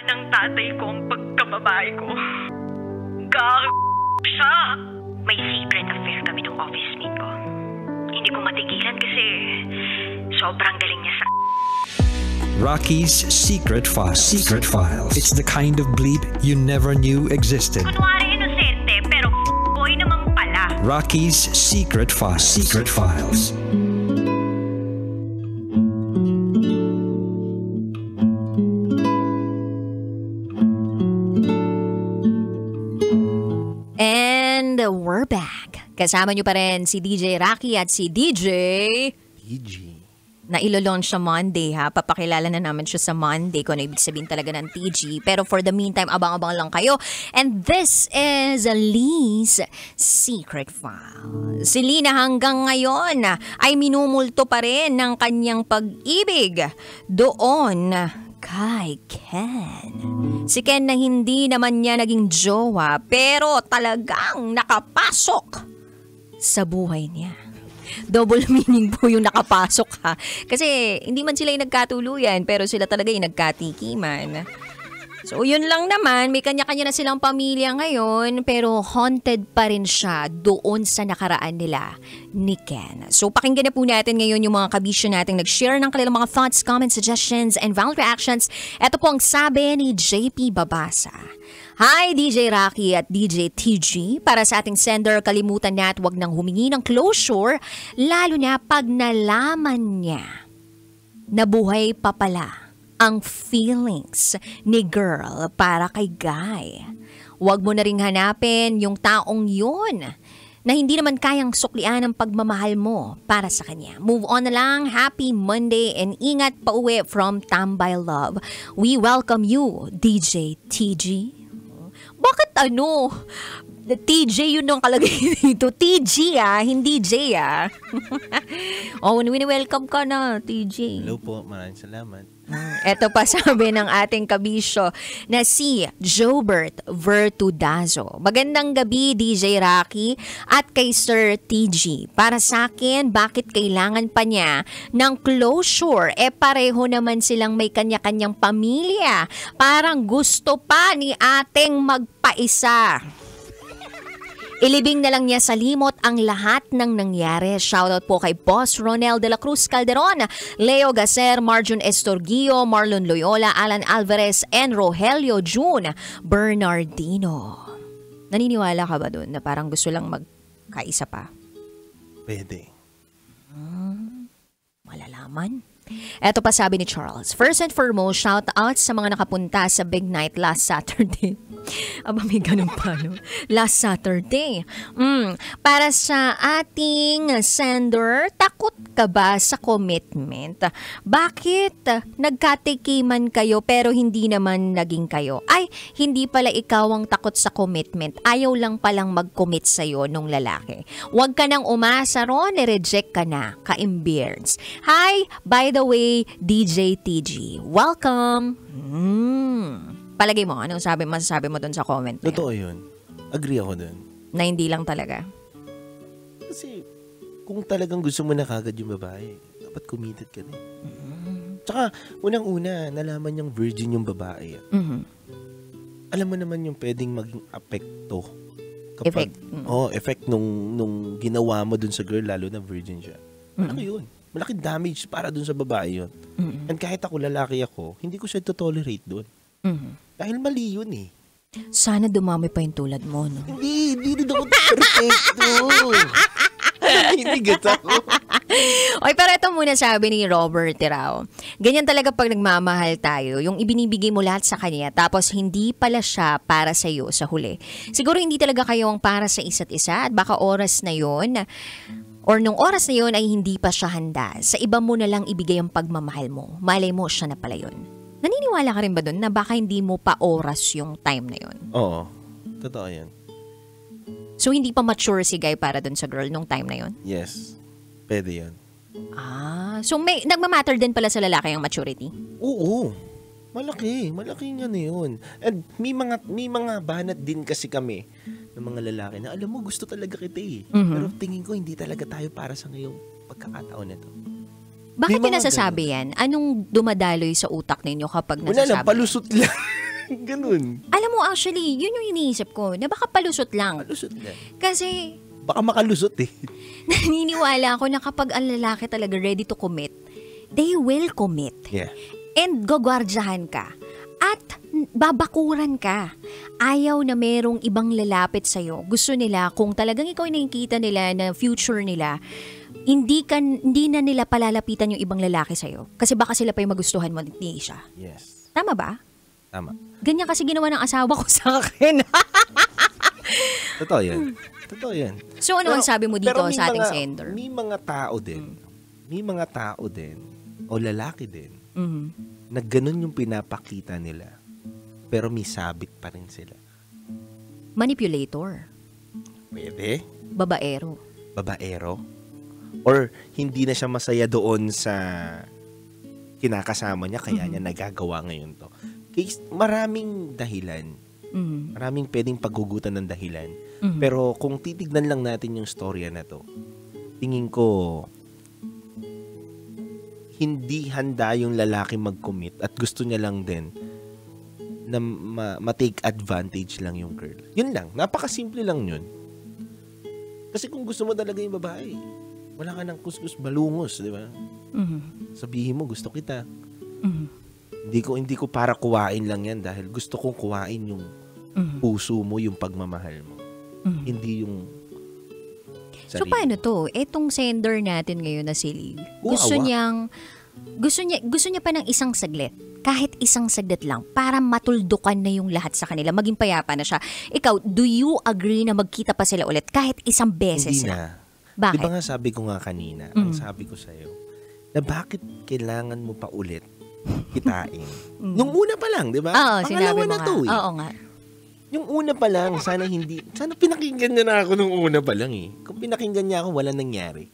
ng tatay ko ang pagkababae ko. Siya. May secret affair kami ng office mate ko. Hindi ko matigilan kasi sobrang galing niya sa... Rocky's Secret Files. Secret Files. It's the kind of bleep you never knew existed. Kunwari inosente pero boy naman pala. Rocky's Secret Files. Secret Files. And we're back. Kasama nyo pa rin si DJ Rocky at si DJ... na ilo-launch sa Monday ha. Papakilala na namin siya sa Monday kung ano ibig sabihin talaga ng TG. Pero for the meantime, abang-abang lang kayo. And this is Lee's Secret File. Si Lee na hanggang ngayon ay minumulto pa rin ng kanyang pag-ibig doon kay Ken. Si Ken na hindi naman niya naging jowa pero talagang nakapasok sa buhay niya. Double meaning po yung nakapasok ha. Kasi hindi man sila yung nagkatuluyan pero sila talaga yung nagkatikiman. So yun lang naman, may kanya-kanya na silang pamilya ngayon pero haunted pa rin siya doon sa nakaraan nila ni Ken. So pakinggan na po natin ngayon yung mga kabisyo nating nag-share ng kanilang mga thoughts, comments, suggestions, and valid reactions. Ito po ang sabi ni JP Babasa. Hi DJ Rocky at DJ TG. Para sa ating sender, kalimutan na at wag nang humingi ng closure lalo na pag nalaman niya na buhay pa pala ang feelings ni girl para kay guy. Wag mo na ring hanapin yung taong yun na hindi naman kayang suklian ang pagmamahal mo para sa kanya. Move on na lang. Happy Monday and ingat pa uwi from Tambay Love. We welcome you, DJ TG. Bakit ano? TJ yun ang kalagay dito. TG hindi J Oh, wini-welcome ka na, TJ. Hello po, maraming salamat. Ito pa sabi ng ating kabisyo na si Jobert Vertudazo. Magandang gabi, DJ Rocky at kay Sir TG. Para sa akin, bakit kailangan pa niya ng closure? Pareho naman silang may kanya-kanyang pamilya. Parang gusto pa ni ating magpaisa. Ilibing na lang niya sa limot ang lahat ng nangyari. Shoutout po kay Boss Ronel de la Cruz Calderon, Leo Gacer, Marjun Estorgio, Marlon Loyola, Alan Alvarez, and Rogelio June Bernardino. Naniniwala ka ba dun na parang gusto lang magkaisa pa? Pwede. Malalaman. Eto pa sabi ni Charles. First and foremost, shout out sa mga nakapunta sa Big Night last Saturday. Aba, may ganun pa, no? Last Saturday. Para sa ating sender, takot ka ba sa commitment? Bakit nagkatikiman kayo pero hindi naman naging kayo? Ay, hindi pala ikaw ang takot sa commitment. Ayaw lang palang mag-commit sa'yo nung lalaki. Huwag ka nang umasa ron, reject ka na. Ka-imbirds. Hi, by the way, DJ TG. Welcome! Palagay mo, anong masasabi mo dun sa comment na Totoo yun. Agree ako dun. Na hindi lang talaga? Kasi, kung talagang gusto mo na kagad yung babae, dapat committed ka na. Tsaka, unang-una, nalaman niyang virgin yung babae. Alam mo naman yung pwedeng maging apekto. Kapag, effect nung ginawa mo dun sa girl, lalo na virgin siya. Malaki yun. Malaking damage para dun sa babae yun. And kahit ako, lalaki ako, hindi ko siya to-tolerate dun. Dahil mali yun eh. Sana dumami pa yung tulad mo, no? Hindi ako perfecto. Hindi gata ko. Oy, pero ito muna sabi ni Robert Tirao. Ganyan talaga pag nagmamahal tayo, yung ibinibigay mo lahat sa kanya, tapos hindi pala siya para sa iyo sa huli. Siguro hindi talaga kayo ang para sa isa't isa at baka oras na yon or nung oras na yon ay hindi pa siya handa. Sa iba mo na lang ibigay ang pagmamahal mo. Malay mo siya na pala yun. Naniniwala ka rin ba doon na baka hindi mo pa oras yung time na yun? Oo. Totoo yan. So, hindi pa mature si guy para doon sa girl nung time na yun? Yes. Pwede yan. So nagmamatter din pala sa lalaki ang maturity? Oo. Malaki. Malaki nga na yun. And may mga banat din kasi kami ng mga lalaki na alam mo, gusto talaga kita eh. Pero tingin ko hindi talaga tayo para sa ngayong pagkakataon na to. Bakit pinasasabi yan? Anong dumadaloy sa utak ninyo kapag nasasabi? Wala lang, palusot lang. Ganun. Alam mo, actually, yun yung iniisip ko, na baka palusot lang. Malusot na. Kasi, Baka makalusot eh. naniniwala ako na kapag ang lalaki talaga ready to commit, they will commit. Yeah. And gagwardyahan ka. At babakuran ka. Ayaw na merong ibang lalapit sa'yo. Gusto nila, kung talagang ikaw yung nakikita nila na future nila, hindi na nila palalapitan yung ibang lalaki sa'yo. Kasi baka sila pa yung magustuhan mo ni siya. Yes. Tama ba? Tama. Ganyan kasi ginawa ng asawa ko sa akin. Totoo yan. Totoo yan. So ano ang sabi mo dito pero sa ating sender? May mga tao din. May mga tao din. O lalaki din. Mhm. Na ganun yung pinapakita nila. Pero may sabit pa rin sila. Manipulator. Pwede. Babaero. Babaero. Or hindi na siya masaya doon sa kinakasama niya kaya niya nagagawa ngayon to. Maraming dahilan. Mhm. Maraming pwedeng paghugutan ng dahilan. Mhm. Pero kung titignan lang natin yung storya na to, tingin ko hindi handa yung lalaki mag-commit at gusto niya lang din na ma-take advantage lang yung girl. Yun lang. Napakasimple lang yun. Kasi kung gusto mo talaga yung babae, wala ka ng kuskus balungos, di ba? Mhm. Sabihin mo, gusto kita. Mhm. Hindi ko para kuwain lang yan dahil gusto kong kuwain yung Mhm. puso mo, yung pagmamahal mo. Mhm. Hindi yung So paano to? Etong sender natin ngayon na si Lee, gusto niya pa ng isang saglit. Kahit isang saglit lang para matuldukan na yung lahat sa kanila. Maging payapa na siya. Ikaw, do you agree na magkita pa sila ulit kahit isang beses hindi lang? na. Bakit? Di ba nga sabi ko nga kanina, ang sabi ko sa'yo, na bakit kailangan mo pa ulit kitain? Nung una pa lang, di ba? Oo, sinabi Pangalawa mo na nga. to eh. Oo nga. Yung una pa lang, sana pinakinggan niya na ako nung una pa lang eh. Kung pinakinggan niya ako, wala nangyari.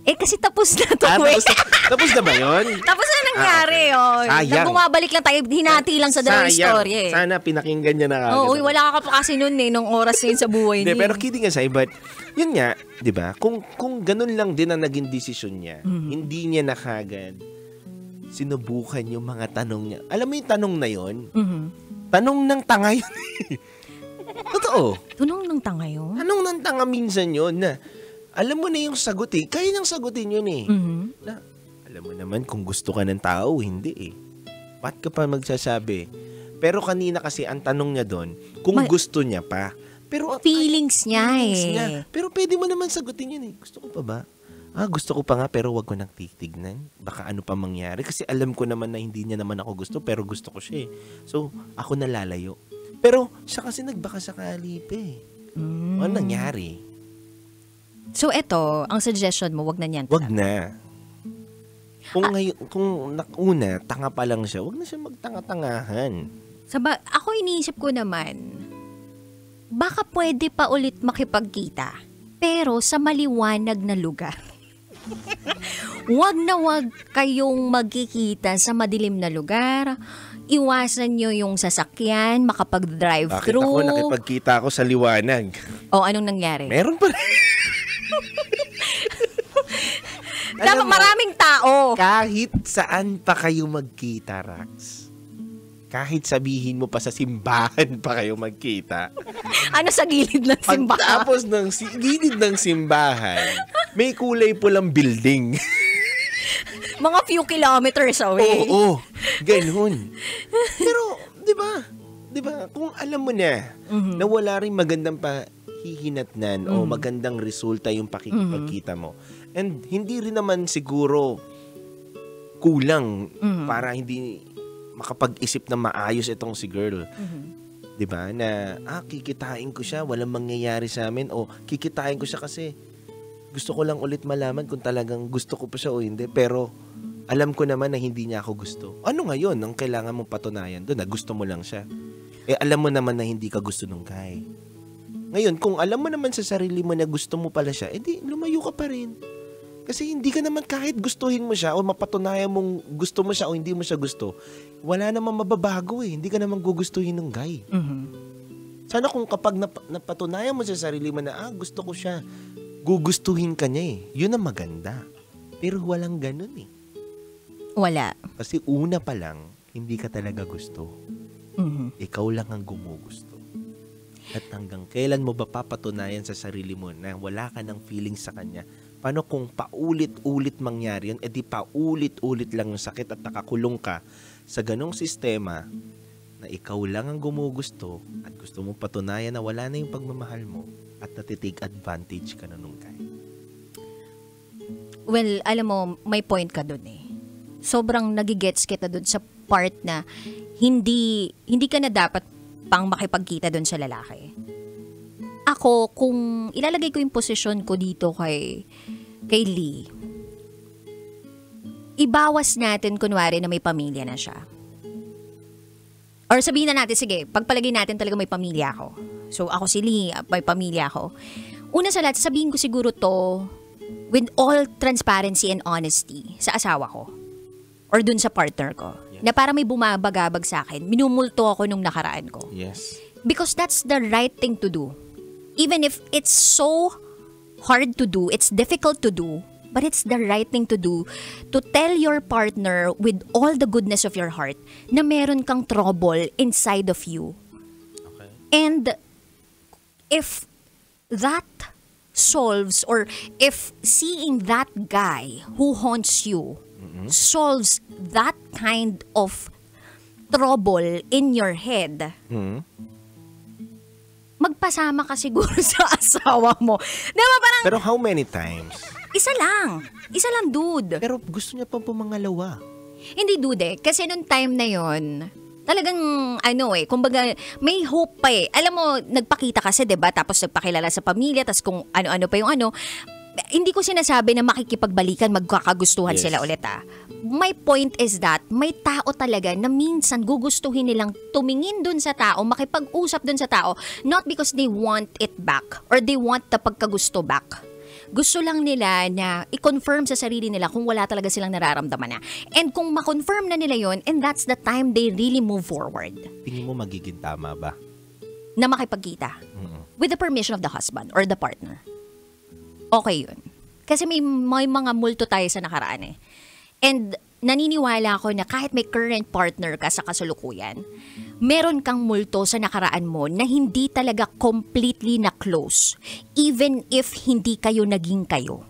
Kasi tapos na to eh. Tapos na ba yun? Tapos na nangyari. Sayang. Bumabalik lang tayo, hinati lang sa dalawang story eh. Sana pinakinggan niya na agad. Oo, wala ka pa kasi nun eh, nung oras na yun sa buhay Hindi, niya. pero kidding aside, but yun nga, di ba? Kung ganun lang din ang naging desisyon niya, hindi niya na kagad sinubukan yung mga tanong niya. Alam mo yung tanong na yun? Mhm. Tanong ng tanga yun. Totoo. Tunong ng tanga yun? Tanong ng tanga minsan yun na alam mo na yung sagot eh. Kaya nang sagutin yun eh. Mhm. Na, alam mo naman kung gusto ka ng tao, hindi eh. Ba't ka pa magsasabi? Pero kanina kasi ang tanong niya doon, kung gusto niya pa. Pero Feelings niya niya. eh. Pero pwede mo naman sagutin yun eh. Gusto ko pa ba? Gusto ko pa nga pero wag ko nang titignan. Baka ano pa mangyari. Kasi alam ko naman na hindi niya naman ako gusto pero gusto ko siya eh. So, ako nalalayo. Pero siya kasi nagbaka sakali pa eh. Ano nangyari? So eto, ang suggestion mo, wag na niyan. Wag na. Kung una, tanga pa lang siya, wag na siya magtanga-tangahan. Ako iniisip ko naman, baka pwede pa ulit makipagkita, pero sa maliwanag na lugar. Wag na wag kayong magkikita sa madilim na lugar. Iwasan nyo yung sasakyan, Bakit makapag-drive-thru. ako nakipagkita ako sa liwanag? O, anong nangyari? Meron pa rin. Dapat maraming tao. Kahit saan pa kayo magkita, Rax. Kahit sabihin mo pa sa simbahan pa kayo magkita. Ano sa gilid ng simbahan? Pagtapos ng gilid ng simbahan, may kulay pulang building. Mga few kilometers away. Oo, ganun. Pero, di ba, kung alam mo na, na wala rin magandang pahihinatnan o magandang resulta yung pakikipagkita mo, and hindi rin naman siguro kulang para hindi makapag-isip na maayos itong si girl. 'Di ba? Na kikitain ko siya, walang mangyayari sa amin o kikitain ko siya kasi gusto ko lang ulit malaman kung talagang gusto ko pa siya o hindi. Pero alam ko naman na hindi niya ako gusto. Ano ngayon ang kailangan mong patunayan doon na gusto mo lang siya? Alam mo naman na hindi ka gusto nung guy. Ngayon, kung alam mo naman sa sarili mo na gusto mo pala siya, edi lumayo ka pa rin. Kasi hindi ka naman kahit gustuhin mo siya o mapatunayan mong gusto mo siya o hindi mo siya gusto, wala namang mababago eh. Hindi ka naman gugustuhin ng guy. Sana kung kapag napatunayan mo sa sarili mo na, gusto ko siya, gugustuhin ka niya eh. Yun ang maganda. Pero walang ganun eh. Wala. Kasi una pa lang, hindi ka talaga gusto. Ikaw lang ang gumugusto. At hanggang kailan mo ba papatunayan sa sarili mo na wala ka ng feeling sa kanya? Paano kung paulit-ulit mangyari yun, edi paulit-ulit lang yung sakit at nakakulong ka sa ganong sistema na ikaw lang ang gumugusto at gusto mong patunayan na wala na yung pagmamahal mo at natitake advantage ka na nung guy. Well, alam mo, may point ka dun eh. Sobrang nagigets kita dun sa part na hindi ka na dapat pang makipagkita dun sa lalaki. Ako, kung ilalagay ko yung posisyon ko dito kay Lee, ibawas natin kunwari na may pamilya na siya. Or sabihin na natin, sige, pagpalagay natin talaga may pamilya ako. So, ako si Lee, may pamilya ako. Una sa lahat, sabihin ko siguro to with all transparency and honesty sa asawa ko. Or dun sa partner ko. Yes. Na para may bumabagabag sa akin, minumulto ako nung nakaraan ko. Yes. Because that's the right thing to do. Even if it's so hard to do, it's difficult to do, but it's the right thing to do to tell your partner with all the goodness of your heart na meron kang trouble inside of you. Okay. And if that solves, or if seeing that guy who haunts you solves that kind of trouble in your head, magpasama ka siguro sa asawa mo. Diba parang, Pero how many times? isa lang, dude. Pero gusto niya pang pumangalawa. Hindi, dude, kasi nung time na yon talagang, kumbaga, may hope pa eh. Alam mo, nagpakita kasi, diba? Tapos nagpakilala sa pamilya, tapos kung ano-ano pa yung hindi ko sinasabi na makikipagbalikan, magkakagustuhan Yes. sila ulit My point is that may tao talaga na minsan gugustuhin nilang tumingin dun sa tao, makipag-usap dun sa tao, not because they want it back or they want the pagkagusto back. Gusto lang nila na i-confirm sa sarili nila kung wala talaga silang nararamdaman na. And kung ma-confirm na nila yon, and that's the time they really move forward. Tingin mo magiging tama ba? Na makipagkita. With the permission of the husband or the partner. Okay yun. Kasi may mga multo tayo sa nakaraan eh. And naniniwala ako na kahit may current partner ka sa kasalukuyan, meron kang multo sa nakaraan mo na hindi talaga completely na close, even if hindi kayo naging kayo.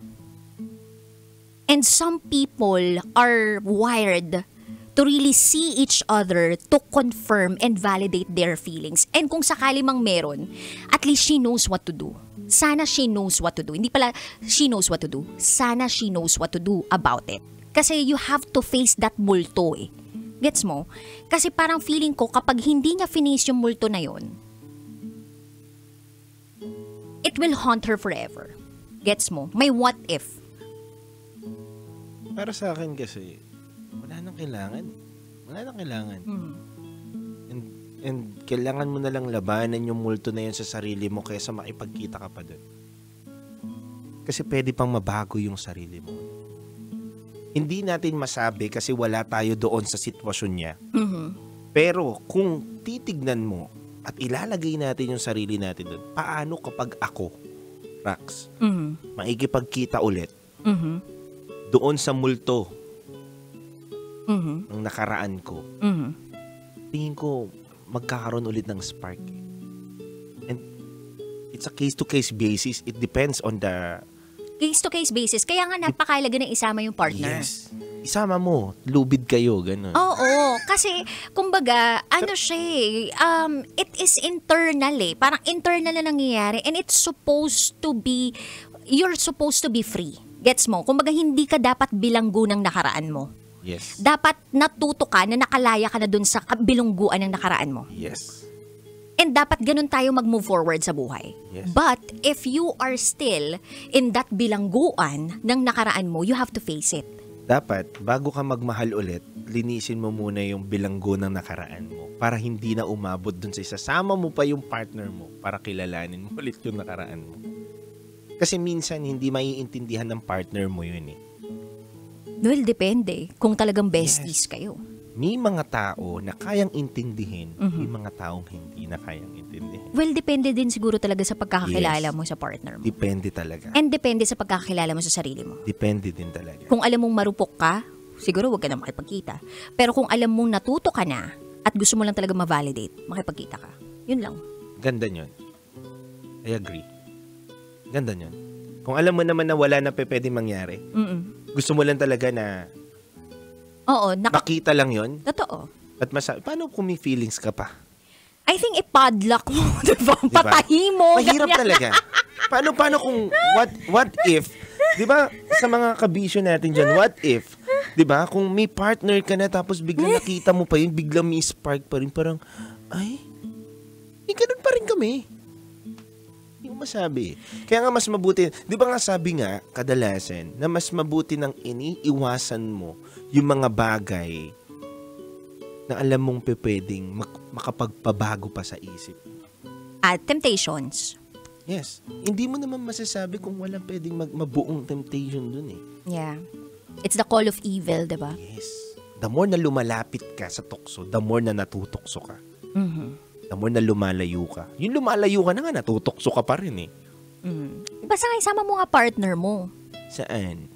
And some people are wired to really see each other to confirm and validate their feelings. And kung sakali mang meron, at least she knows what to do. Sana she knows what to do. Hindi pala she knows what to do. Sana she knows what to do about it. Kasi you have to face that multo eh. Gets mo? Kasi parang feeling ko kapag hindi niya finish yung multo na yon, it will haunt her forever. Gets mo? May what if. Para sa akin kasi, wala nang kailangan. Wala nang kailangan. And kailangan mo na lang labanan yung multo na yun sa sarili mo kaysa makipagkita ka pa doon. Kasi pwede pang mabago yung sarili mo. Hindi natin masabi kasi wala tayo doon sa sitwasyon niya. Pero kung titignan mo at ilalagay natin yung sarili natin doon, paano kapag ako, Rax, maikipagkita ulit doon sa multo ng nakaraan ko, tingin ko magkakaroon ulit ng spark. And it's a case-to-case basis. It depends on the Case-to-case basis. Kaya nga napakahalaga na isama yung partner. Yes. Isama mo, lubid kayo, ganun. Oo, kasi kumbaga, it is internal eh. Parang internal na nangyayari and it's supposed to be, you're supposed to be free. Gets mo? Kumbaga, hindi ka dapat bilanggo ng nakaraan mo. Yes. Dapat natuto ka na nakalaya ka na dun sa bilungguan ng nakaraan mo. Yes. And dapat ganun tayo mag-move forward sa buhay. Yes. But if you are still in that bilangguan ng nakaraan mo, you have to face it. Dapat, bago ka magmahal ulit, linisin mo muna yung bilanggo ng nakaraan mo para hindi na umabot dun sa isasama mo pa yung partner mo para kilalanin mo ulit yung nakaraan mo. Kasi minsan, hindi maiintindihan ng partner mo yun eh. Well, depende. Kung talagang besties kayo. May mga tao na kayang intindihin, may mga taong hindi na kayang intindihin. Well, depende din siguro talaga sa pagkakakilala Yes. mo sa partner mo. Depende talaga. And depende sa pagkakakilala mo sa sarili mo. Depende din talaga. Kung alam mong marupok ka, siguro wag ka na makipagkita. Pero kung alam mong natuto ka na at gusto mo lang talaga ma-validate, makipagkita ka. Yun lang. Ganda yun. I agree. Ganda yun. Kung alam mo naman na wala na pwedeng mangyari, gusto mo lang talaga na Oo, makita lang yun. Totoo. At paano kung may feelings ka pa? I think ipadlock mo, diba? Patahi mo. Mahirap ganyan. talaga. Paano kung what if, 'di ba? Sa mga kabisyo natin diyan, what if, 'di ba? Kung may partner ka na tapos biglang nakita mo pa yun, biglang may spark pa rin, parang ay, ganun pa rin kami. Hindi ko masabi. Kaya nga mas mabuti, 'di ba nga sabi nga kadalasan na mas mabuti nang iniiwasan mo yung mga bagay na alam mong pwedeng makapagpabago pa sa isip. At temptations. Yes. Hindi mo naman masasabi kung walang pwedeng mabuong temptation dun eh. Yeah. It's the call of evil, diba? Yes. The more na lumalapit ka sa tukso, the more na natutokso ka. The more na lumalayo ka. Yung lumalayo ka na nga, natutokso ka pa rin eh. Basta nga isama mo nga partner mo. Saan?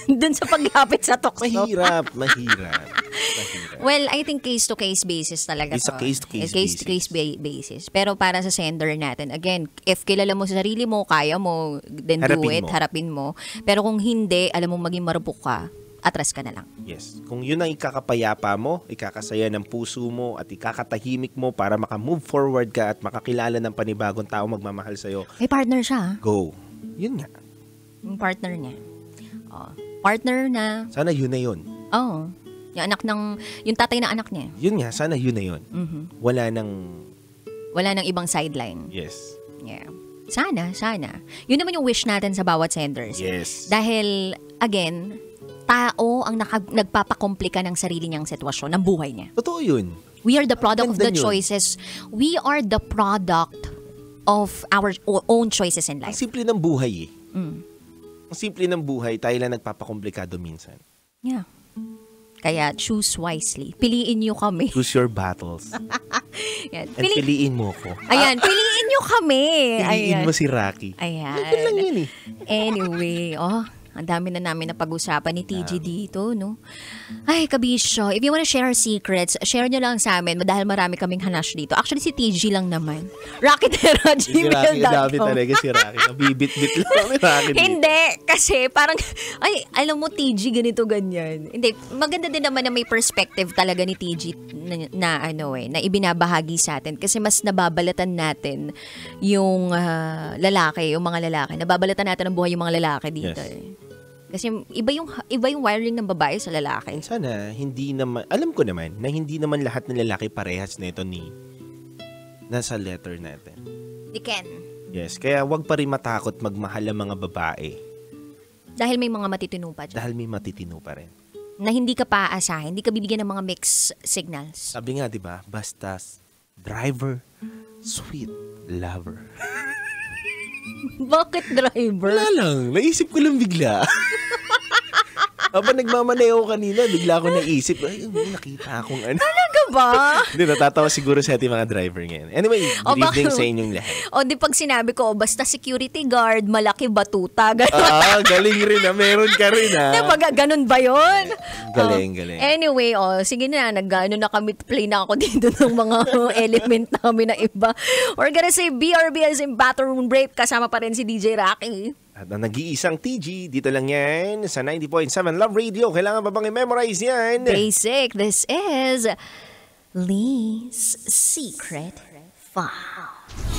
Dun sa paghapit sa tukso. Mahirap. Well, I think case-to-case basis talaga It's a case-to-case case-to-case basis. Pero para sa sender natin, again, if kilala mo sa sarili mo, kaya mo, then do it, harapin mo. Pero kung hindi, alam mo maging marupok ka, atras ka na lang. Yes. Kung yun ang ikakapayapa mo, ikakasaya ng puso mo, at ikakatahimik mo para makamove forward ka at makakilala ng panibagong tao magmamahal sa'yo, May partner siya. go. Yun nga. Yung partner niya. Oh, partner na. Sana yun na yun. Oh. Yung tatay na anak niya. Yun nga, sana yun na yun. Wala nang ibang sideline. Yes. Yeah. Sana. Yun naman yung wish natin sa bawat senders. Yes. Dahil, again, tao ang nagpapakomplika ng sarili niyang sitwasyon, ng buhay niya. Totoo yun. We are the product of the Ganda yun. choices. We are the product of our own choices in Ang life. simple ng buhay eh. Ang simple ng buhay, tayo lang nagpapakomplikado minsan. Yeah. Kaya choose wisely. Piliin niyo kami. Choose your battles. Yan. And piliin mo ko. Ayan, piliin niyo kami. Piliin Ayan. mo si Rocky. Ayan. Yun lang yun eh. Anyway, ang dami na namin napag-usapan ni TG dito, no? Ay, kabisyo. If you wanna share secrets, share nyo lang sa amin dahil marami kaming hanash dito. Actually, si TG lang naman. Si Rocky, dami RockyTera@gmail.com. talaga si Rocky. Nabibit-bit lang ni Rocky. Hindi, kasi parang, alam mo TG, ganito, ganyan. Hindi, maganda din naman na may perspective talaga ni TG na ibinabahagi sa atin. Kasi mas nababalatan natin yung lalaki, yung mga lalaki. Nababalatan natin ang buhay yung mga lalaki dito. Yes. Kasi iba yung wiring ng babae sa lalaki. Sana, hindi naman, alam ko naman, na hindi naman lahat ng lalaki parehas nito nasa letter natin. They can. Yes, kaya wag pa rin matakot magmahal ang mga babae. Dahil may mga matitino pa dyan. Dahil may matitino pa rin. Na hindi ka paaasahin, hindi ka bibigyan ng mga mixed signals. Sabi nga, di ba, basta driver, sweet lover. Bakit driver? Wala lang, naisip ko lang bigla. Habang nagmamaneho kanina, bigla ko naisip, ay, nakita akong ano. Talaga ba? Hindi, natatawa siguro sa ating mga driver ngayon. Anyway, good evening sa inyong lahat. O di pag sinabi ko, basta security guard, malaki batuta, gano'n. Galing rin na. Meron ka rin ha. Diba, ganun ba yun? Galing. Anyway, sige na, na kami, play na ako dito ng mga element namin na iba. We're gonna say BRB as in Bathroom Break, kasama pa rin si DJ Rocky. At ang nag-iisang TG, dito lang yan sa 90.7 Love Radio. Kailangan ba bang i-memorize yan? Basic, this is Lee's Secret File.